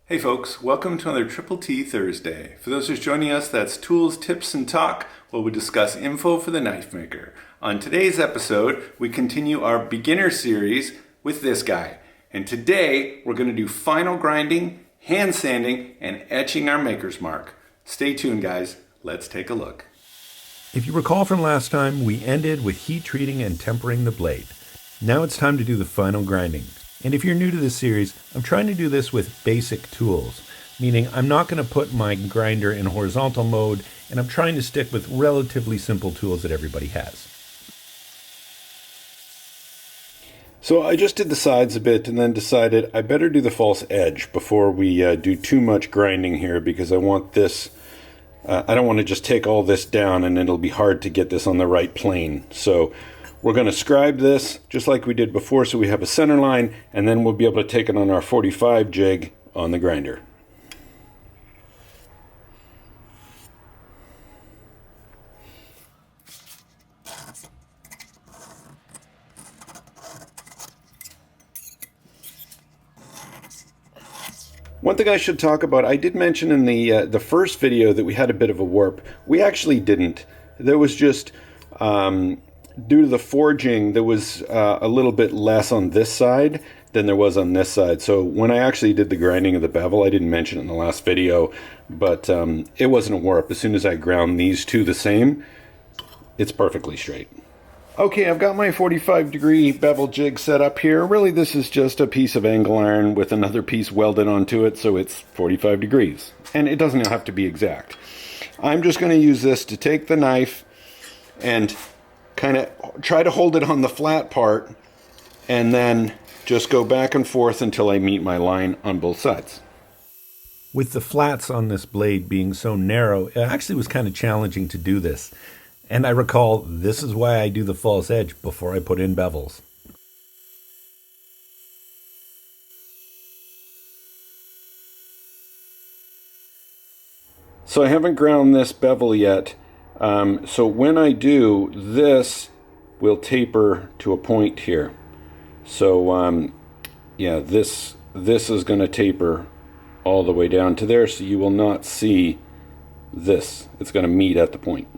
Hey folks, welcome to another Triple T Thursday. For those who's joining us, that's Tools, Tips, and Talk, where we discuss info for the knife maker. On today's episode, we continue our beginner series with this guy. And today, we're going to do final grinding, hand sanding, and etching our maker's mark. Stay tuned, guys. Let's take a look. If you recall from last time, we ended with heat treating and tempering the blade. Now it's time to do the final grinding. And if you're new to this series, I'm trying to do this with basic tools, meaning I'm not going to put my grinder in horizontal mode, and I'm trying to stick with relatively simple tools that everybody has. So I just did the sides a bit and then decided I better do the false edge before we do too much grinding here, because I want this, I don't want to just take all this down and it'll be hard to get this on the right plane. So we're going to scribe this just like we did before, so we have a center line, and then we'll be able to take it on our 45 jig on the grinder. One thing I should talk about, I did mention in the first video that we had a bit of a warp. We actually didn't. There was just due to the forging, there was a little bit less on this side than there was on this side. So when I actually did the grinding of the bevel, I didn't mention it in the last video, but it wasn't a warp. As soon as I ground these two the same, it's perfectly straight. Okay, I've got my 45-degree bevel jig set up here. Really, this is just a piece of angle iron with another piece welded onto it, so it's 45 degrees. And it doesn't have to be exact. I'm just going to use this to take the knife and kind of try to hold it on the flat part, and then just go back and forth until I meet my line on both sides. With the flats on this blade being so narrow, it actually was kind of challenging to do this. And I recall this is why I do the false edge before I put in bevels. So I haven't ground this bevel yet. So when I do, this will taper to a point here. So yeah, this is going to taper all the way down to there, so you will not see this. It's going to meet at the point.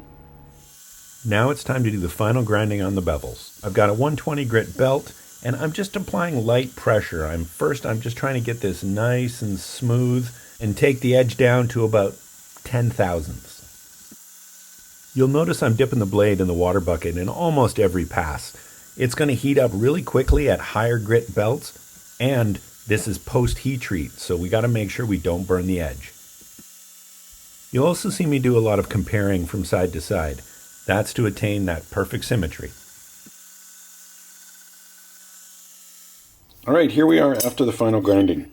Now it's time to do the final grinding on the bevels. I've got a 120 grit belt, and I'm just applying light pressure. I'm just trying to get this nice and smooth and take the edge down to about 10 thousandths. You'll notice I'm dipping the blade in the water bucket in almost every pass. It's going to heat up really quickly at higher grit belts, and this is post heat treat, so we got to make sure we don't burn the edge. You'll also see me do a lot of comparing from side to side. That's to attain that perfect symmetry. All right, here we are after the final grinding.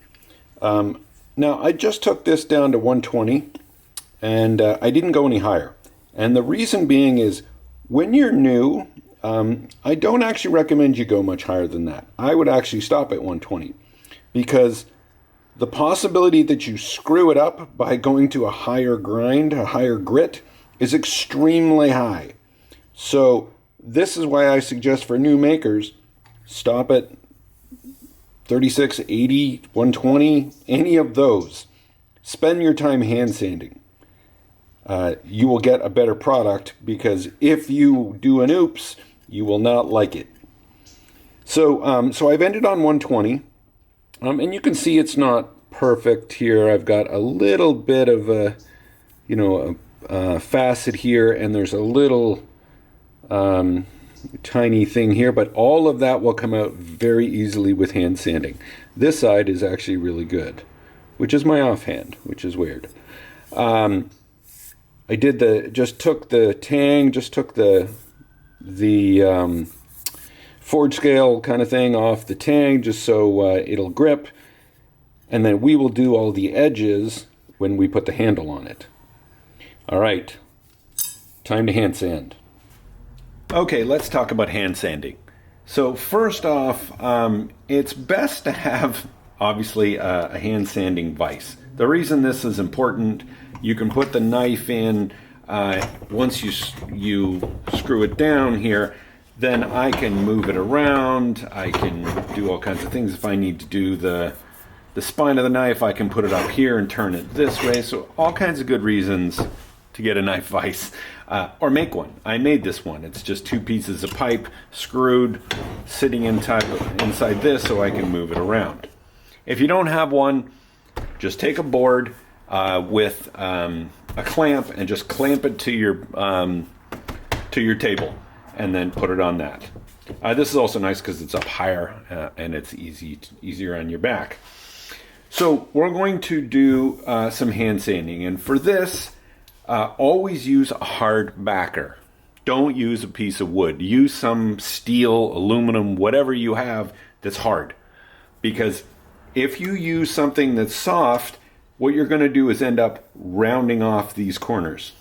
Now, I just took this down to 120, and I didn't go any higher. And the reason being is, when you're new, I don't actually recommend you go much higher than that. I would actually stop at 120, because the possibility that you screw it up by going to a higher grind, a higher grit, is extremely high. So this is why I suggest for new makers, stop at 36, 80, 120, any of those. Spend your time hand sanding. You will get a better product, because if you do an oops, you will not like it. So so I've ended on 120, and you can see it's not perfect here. I've got a little bit of a, facet here, and there's a little tiny thing here, but all of that will come out very easily with hand sanding. This side is actually really good, which is my offhand, which is weird. I did just took the tang, just took the forge scale kind of thing off the tang, just so it'll grip, and then we will do all the edges when we put the handle on it. All right, time to hand sand. Okay, let's talk about hand sanding. So first off, it's best to have, obviously, a hand sanding vise. The reason this is important, you can put the knife in, once you screw it down here, then I can move it around, I can do all kinds of things if I need to do the the spine of the knife, I can put it up here and turn it this way. So all kinds of good reasons to get a knife vise or make one. I made this one. It's just 2 pieces of pipe screwed, sitting inside this so I can move it around. If you don't have one, just take a board with a clamp and just clamp it to your table and then put it on that. This is also nice because it's up higher and it's easier on your back. So we're going to do some hand sanding, and for this, always use a hard backer. Don't use a piece of wood. Use some steel, aluminum, whatever you have that's hard. Because if you use something that's soft, what you're going to do is end up rounding off these corners.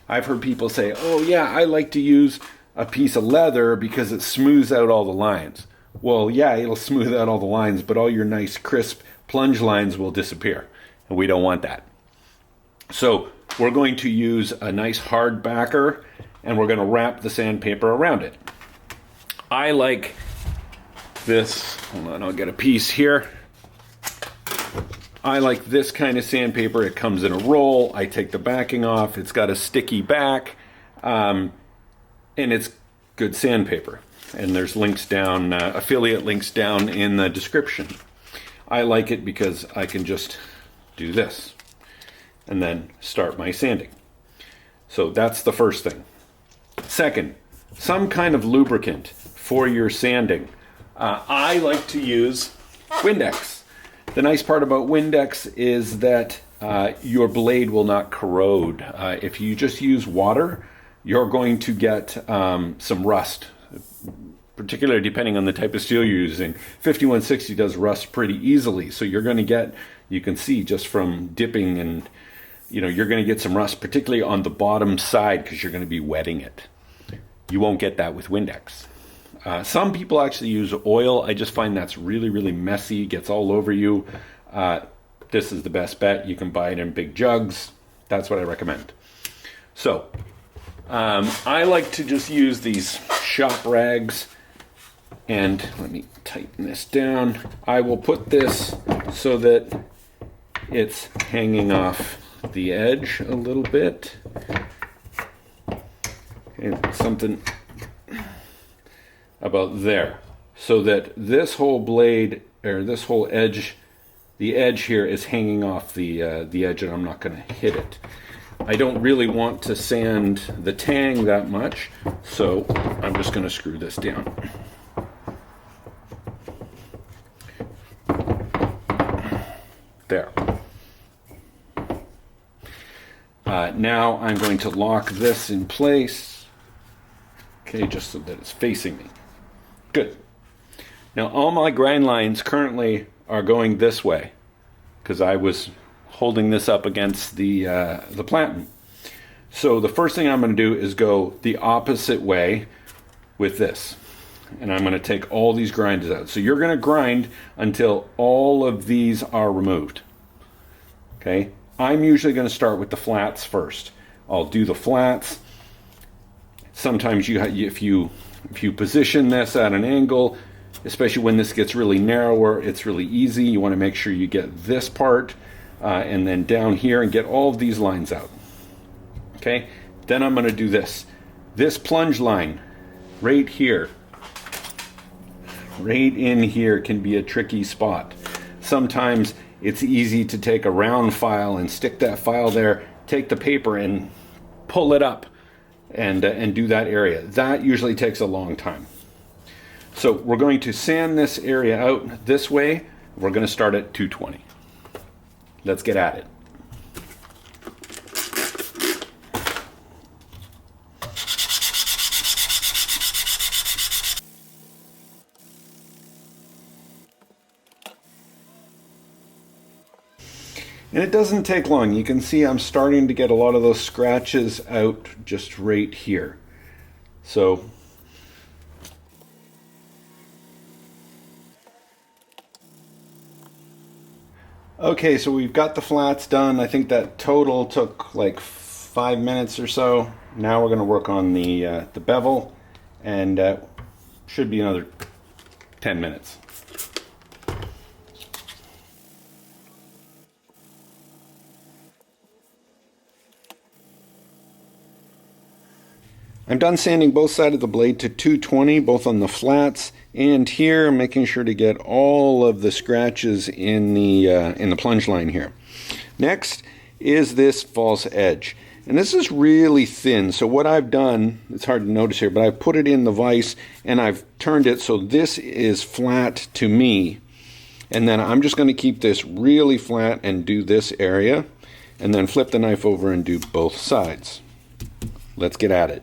I've heard people say, oh yeah, I like to use a piece of leather because it smooths out all the lines. Well, yeah, it'll smooth out all the lines, but all your nice crisp plunge lines will disappear, and we don't want that. So we're going to use a nice hard backer, and we're going to wrap the sandpaper around it. I like this. Hold on, I'll get a piece here. I like this kind of sandpaper. It comes in a roll. I take the backing off. It's got a sticky back, and it's good sandpaper. And there's links down, affiliate links down in the description. I like it because I can just do this and then start my sanding. So that's the first thing. Second, some kind of lubricant for your sanding. I like to use Windex. The nice part about Windex is that your blade will not corrode. If you just use water, you're going to get some rust, particularly depending on the type of steel you're using. 5160 does rust pretty easily, so you're going to get, you can see just from dipping, and you're going to get some rust, particularly on the bottom side, because you're going to be wetting it. You won't get that with Windex. Some people actually use oil. I just find that's really, really messy, gets all over you. This is the best bet. You can buy it in big jugs. That's what I recommend. So I like to just use these shop rags, and let me tighten this down. I will put this so that it's hanging off the edge a little bit. Okay, something about there, so that this whole blade, or this whole edge, the edge here is hanging off the edge, and I'm not going to hit it. I don't really want to sand the tang that much, so I'm just going to screw this down. There. Now I'm going to lock this in place, okay, just so that it's facing me. Good. Now all my grind lines currently are going this way because I was holding this up against the platen. So the first thing I'm going to do is go the opposite way with this. And I'm going to take all these grinders out. So you're going to grind until all of these are removed. Okay? I'm usually going to start with the flats first. I'll do the flats. Sometimes if you position this at an angle, especially when this gets really narrower, it's really easy. You want to make sure you get this part and then down here and get all of these lines out. Okay? Then I'm going to do this. This plunge line right here, right in here, can be a tricky spot. Sometimes it's easy to take a round file and stick that file there, take the paper and pull it up and do that area. That usually takes a long time. So we're going to sand this area out this way. We're going to start at 220. Let's get at it. And it doesn't take long. You can see I'm starting to get a lot of those scratches out just right here. So okay, so we've got the flats done. I think that total took like 5 minutes or so. Now we're going to work on the bevel, and should be another 10 minutes. I'm done sanding both sides of the blade to 220, both on the flats and here, making sure to get all of the scratches in the plunge line here. Next is this false edge. And this is really thin, so what I've done, it's hard to notice here, but I've put it in the vise and I've turned it so this is flat to me. And then I'm just going to keep this really flat and do this area, and then flip the knife over and do both sides. Let's get at it.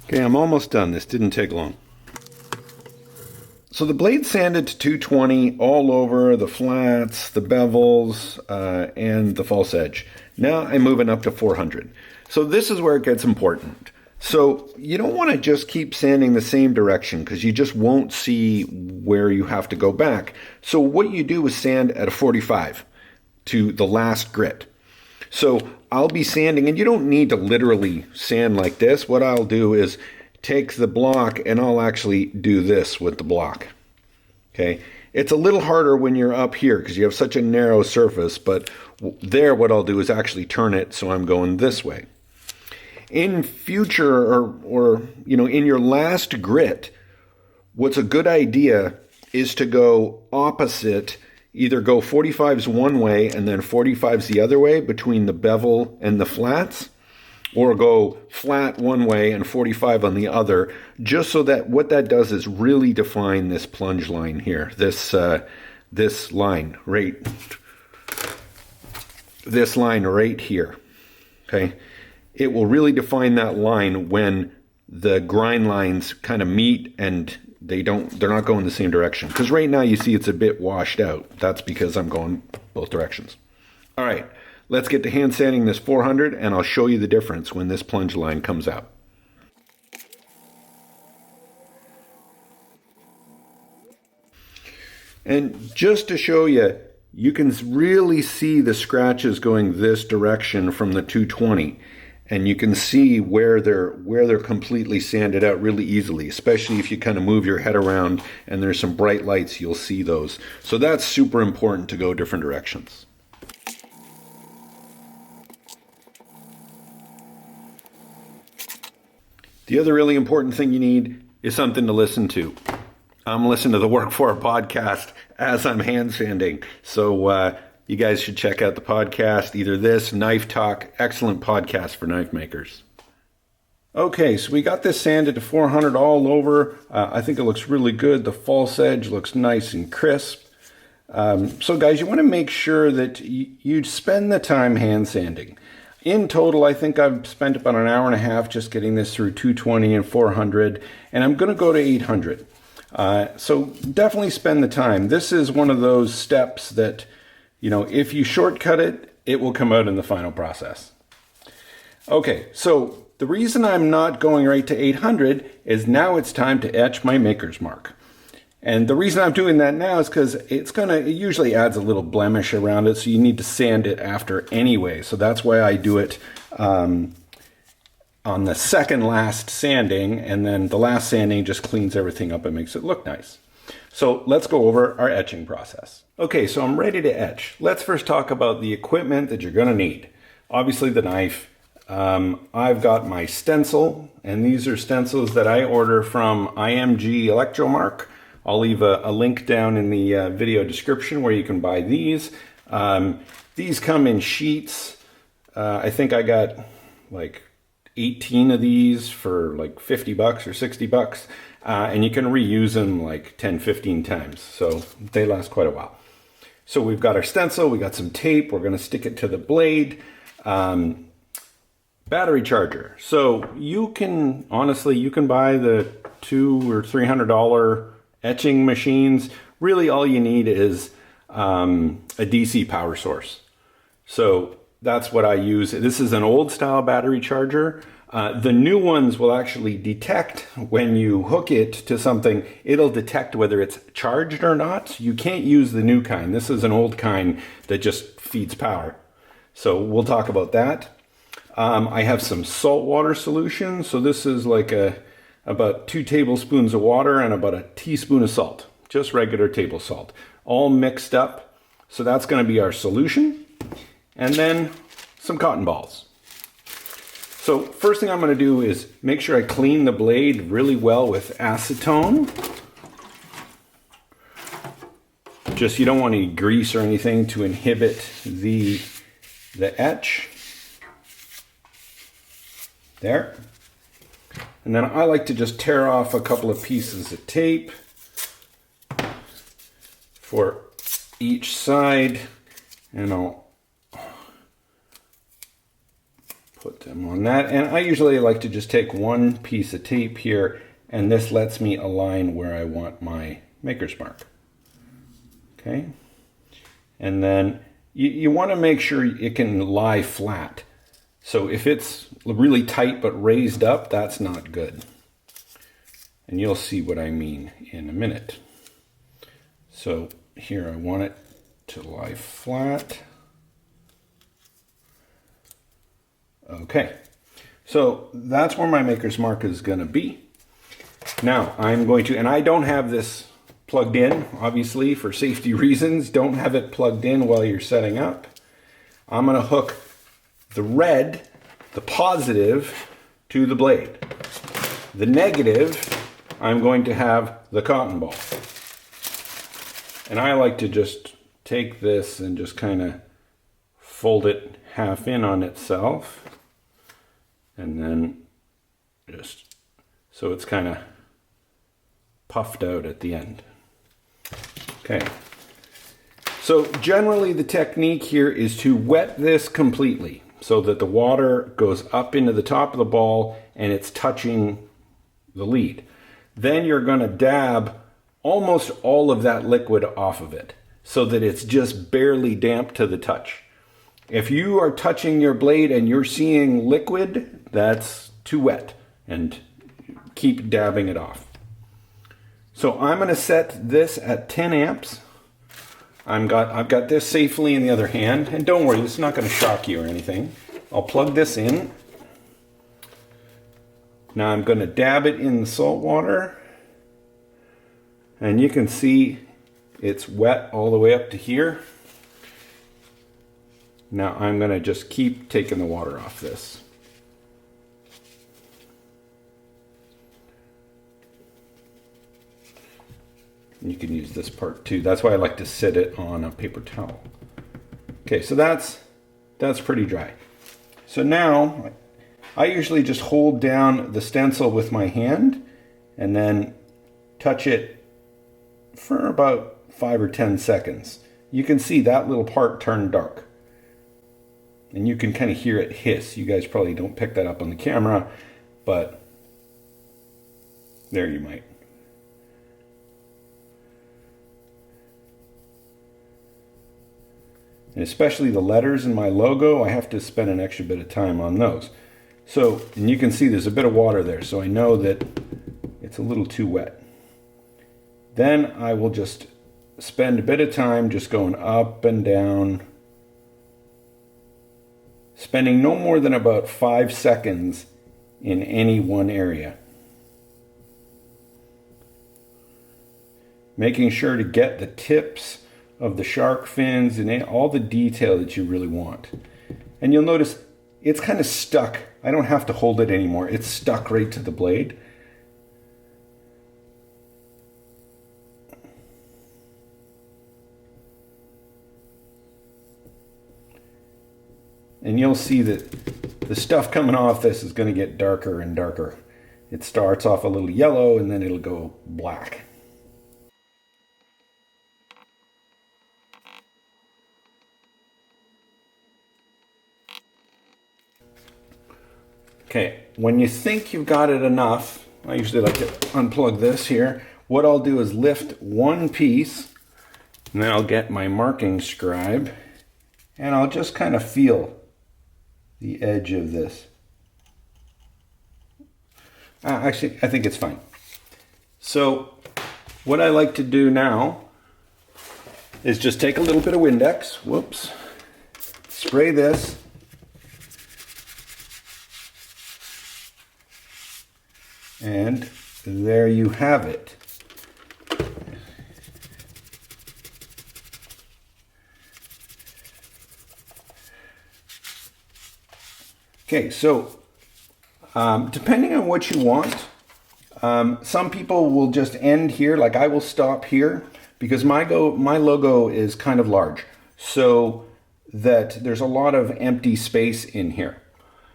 Okay, I'm almost done. This didn't take long. So the blade sanded to 220 all over, the flats, the bevels, and the false edge. Now I'm moving up to 400. So this is where it gets important. So you don't want to just keep sanding the same direction because you just won't see where you have to go back. So what you do is sand at a 45 to the last grit. So I'll be sanding, and you don't need to literally sand like this. What I'll do is take the block and I'll actually do this with the block. Okay, it's a little harder when you're up here because you have such a narrow surface, but there what I'll do is actually turn it so I'm going this way. In future or in your last grit, what's a good idea is to go opposite. Either go 45s one way and then 45s the other way between the bevel and the flats, or go flat one way and 45 on the other, just so that what that does is really define this plunge line here, this line right here. Okay, it will really define that line when the grind lines kind of meet and they're not going the same direction. Because right now you see it's a bit washed out. That's because I'm going both directions. All right, let's get to hand sanding this 400 and I'll show you the difference when this plunge line comes out. And just to show you, you can really see the scratches going this direction from the 220. And you can see where they're completely sanded out really easily, especially if you kind of move your head around and there's some bright lights, you'll see those. So that's super important to go different directions. The other really important thing you need is something to listen to. I'm listening to the Work For It podcast as I'm hand sanding. So you guys should check out the podcast, either this, Knife Talk, excellent podcast for knife makers. Okay, so we got this sanded to 400 all over. I think it looks really good. The false edge looks nice and crisp. So guys, you want to make sure that you spend the time hand sanding. In total, I think I've spent about an hour and a half just getting this through 220 and 400, and I'm going to go to 800. So definitely spend the time. This is one of those steps that, if you shortcut it, it will come out in the final process. Okay, so the reason I'm not going right to 800 is now it's time to etch my maker's mark. And the reason I'm doing that now is because it usually adds a little blemish around it, so you need to sand it after anyway. So that's why I do it on the second last sanding, and then the last sanding just cleans everything up and makes it look nice. So let's go over our etching process. Okay, so I'm ready to etch. Let's first talk about the equipment that you're going to need. Obviously the knife. I've got my stencil, and these are stencils that I order from IMG Electromark. I'll leave a link down in the video description where you can buy these. These come in sheets. I think I got like 18 of these for like 50 bucks or 60 bucks. And you can reuse them like 10, 15 times. So they last quite a while. So we've got our stencil, we got some tape, we're gonna stick it to the blade. Battery charger. So you can buy the $200 or $300 etching machines. Really all you need is a DC power source. So that's what I use. This is an old style battery charger. The new ones will actually detect when you hook it to something, it'll detect whether it's charged or not. You can't use the new kind. This is an old kind that just feeds power. So we'll talk about that. I have some saltwater solution. So this is like about 2 tablespoons of water and about a teaspoon of salt, just regular table salt, all mixed up. So that's going to be our solution. And then some cotton balls. So first thing I'm going to do is make sure I clean the blade really well with acetone. Just, you don't want any grease or anything to inhibit the etch. There. And then I like to just tear off a couple of pieces of tape for each side, and I'll put them on that. And I usually like to just take one piece of tape here, and this lets me align where I want my maker's mark. Okay. And then you want to make sure it can lie flat. So if it's really tight but raised up, that's not good. And you'll see what I mean in a minute. So here I want it to lie flat. Okay, so that's where my maker's mark is going to be. Now I'm going to, and I don't have this plugged in, obviously for safety reasons, don't have it plugged in while you're setting up. I'm going to hook the red, the positive, to the blade. The negative, I'm going to have the cotton ball. And I like to just take this and just kind of fold it half in on itself. And then just so it's kind of puffed out at the end. Okay. So generally the technique here is to wet this completely so that the water goes up into the top of the ball and it's touching the lead. Then you're going to dab almost all of that liquid off of it so that it's just barely damp to the touch. If you are touching your blade and you're seeing liquid, that's too wet, and keep dabbing it off. So I'm going to set this at 10 amps. I've got this safely in the other hand, and don't worry, this is not going to shock you or anything. I'll plug this in. Now I'm going to dab it in the salt water, and you can see it's wet all the way up to here. Now I'm going to just keep taking the water off this. You can use this part too. That's why I like to sit it on a paper towel. Okay, so that's pretty dry. So now I usually just hold down the stencil with my hand and then touch it for about 5 or 10 seconds. You can see that little part turn dark. And you can kind of hear it hiss. You guys probably don't pick that up on the camera, but there you might. And especially the letters in my logo, I have to spend an extra bit of time on those. So, and you can see there's a bit of water there, so I know that it's a little too wet. Then I will just spend a bit of time just going up and down, spending no more than about 5 seconds in any one area. Making sure to get the tips of the shark fins and all the detail that you really want. And you'll notice it's kind of stuck. I don't have to hold it anymore. It's stuck right to the blade. And you'll see that the stuff coming off this is going to get darker and darker. It starts off a little yellow and then it'll go black. Okay, when you think you've got it enough, I usually like to unplug this here. What I'll do is lift one piece, and then I'll get my marking scribe, and I'll just kind of feel the edge of this. Actually, I think it's fine. So what I like to do now is just take a little bit of Windex, whoops, spray this. And there you have it. Okay, so depending on what you want, some people will just end here, like I will stop here, because my logo is kind of large, so that there's a lot of empty space in here.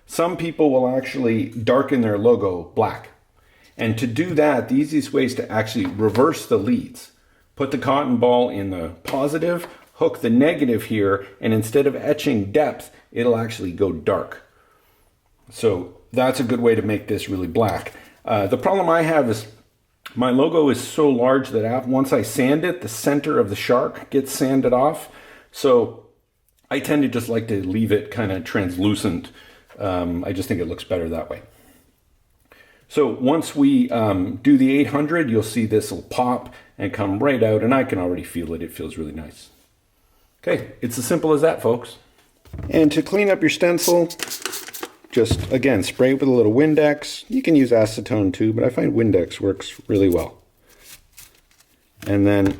Some people will actually darken their logo black. And to do that, the easiest way is to actually reverse the leads. Put the cotton ball in the positive, hook the negative here, and instead of etching depth, it'll actually go dark. So that's a good way to make this really black. The problem I have is my logo is so large that once I sand it, the center of the shark gets sanded off. So I tend to just like to leave it kind of translucent. I just think it looks better that way. So once we do the 800, you'll see this will pop and come right out, and I can already feel it. It feels really nice. Okay, it's as simple as that, folks. And to clean up your stencil, just, again, spray it with a little Windex. You can use acetone too, but I find Windex works really well. And then,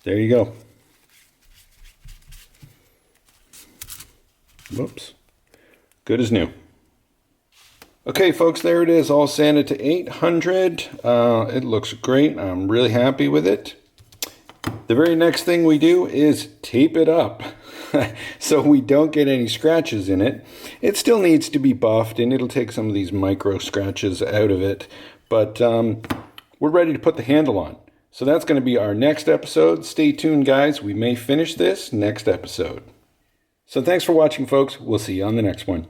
there you go. Whoops. Good as new. Okay, folks, there it is, all sanded to 800. It looks great. I'm really happy with it. The very next thing we do is tape it up so we don't get any scratches in it. It still needs to be buffed, and it'll take some of these micro scratches out of it, but we're ready to put the handle on. So that's going to be our next episode. Stay tuned, guys. We may finish this next episode. So thanks for watching, folks. We'll see you on the next one.